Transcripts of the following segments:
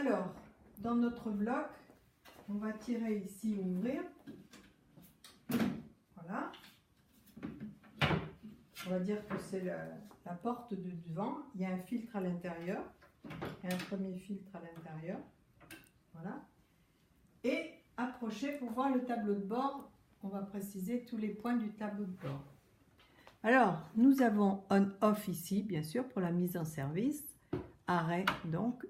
Alors, dans notre bloc, on va tirer ici, ouvrir. Voilà. On va dire que c'est la porte de devant. Il y a un filtre à l'intérieur. Il y a un premier filtre à l'intérieur. Voilà. Et approcher pour voir le tableau de bord. On va préciser tous les points du tableau de bord. Alors, nous avons on-off ici, bien sûr, pour la mise en service. Arrêt, donc.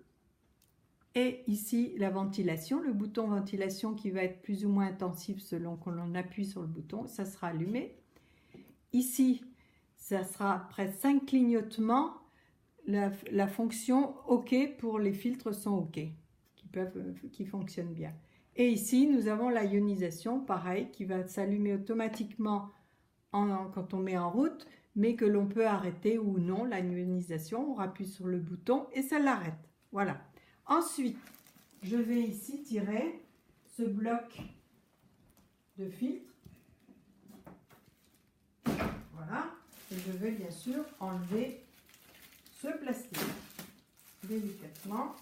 Et ici, la ventilation. Le bouton ventilation qui va être plus ou moins intensif selon qu'on appuie sur le bouton. Ça sera allumé. Ici, ça sera après 5 clignotements. La fonction OK pour les filtres sont OK, qui fonctionnent bien. Et ici, nous avons la ionisation, pareil, qui va s'allumer automatiquement quand on met en route, mais que l'on peut arrêter ou non la ionisation. On appuie sur le bouton et ça l'arrête. Voilà. Ensuite, je vais ici tirer ce bloc de filtre. Voilà. Et je vais bien sûr enlever ce plastique délicatement.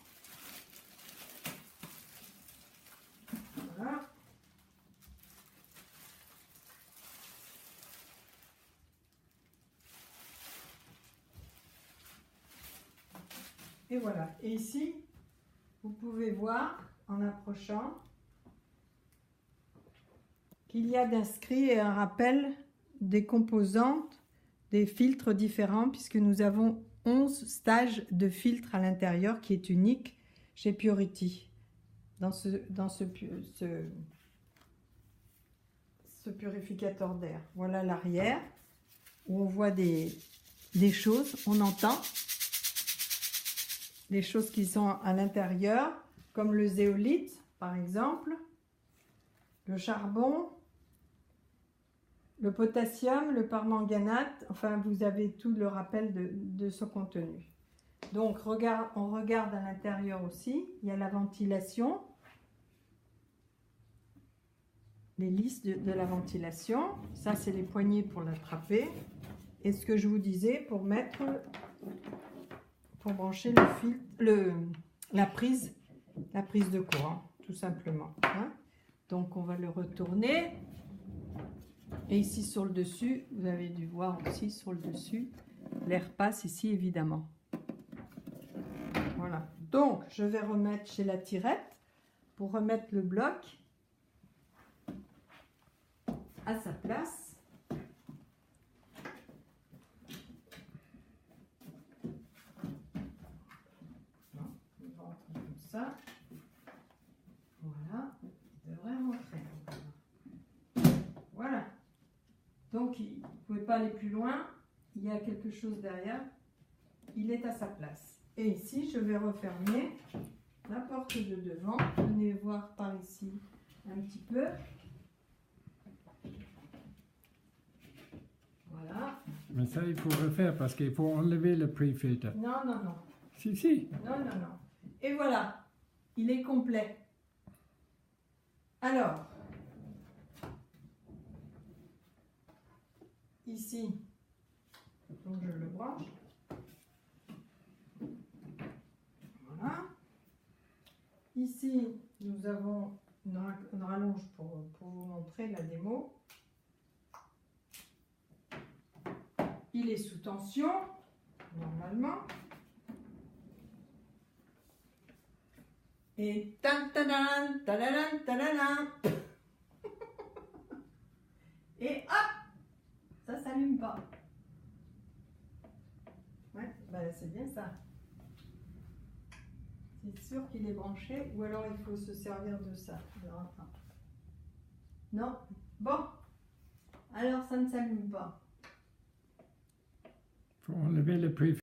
Voilà. Et voilà. Et ici, vous pouvez voir en approchant qu'il y a d'inscrit et un rappel des composantes des filtres différents puisque nous avons 11 stages de filtre à l'intérieur qui est unique chez Purity dans ce purificateur d'air. Voilà l'arrière où on voit des choses, on entend les choses qui sont à l'intérieur comme le zéolite par exemple, le charbon, le potassium, le permanganate, enfin vous avez tout le rappel de ce contenu. Donc on regarde à l'intérieur aussi, il y a la ventilation, les listes de la ventilation, ça c'est les poignées pour l'attraper, et ce que je vous disais pour brancher la prise de courant, tout simplement. Hein. Donc on va le retourner. Et ici sur le dessus, vous avez dû voir aussi sur le dessus, l'air passe ici évidemment. Voilà. Donc je vais remettre chez la tirette pour remettre le bloc à sa place. Non, il va rentrer comme ça. Voilà, il devrait rentrer. Voilà. Donc, vous ne pouvez pas aller plus loin. Il y a quelque chose derrière. Il est à sa place. Et ici, je vais refermer la porte de devant. Venez voir par ici un petit peu. Voilà. Mais ça, il faut refaire parce qu'il faut enlever le pre-filter. Non, non, non. Si, si. Non, non, non. Et voilà. Il est complet. Alors, ici, donc je le branche. Voilà. Ici, nous avons une rallonge pour vous montrer la démo. Il est sous tension, normalement. Et tan-tadan, tadadan, tadadan. Et hop, ça s'allume pas. Ouais, ben c'est bien ça. C'est sûr qu'il est branché, ou alors il faut se servir de ça. Non, bon, alors ça ne s'allume pas. Il faut enlever le pre-filter.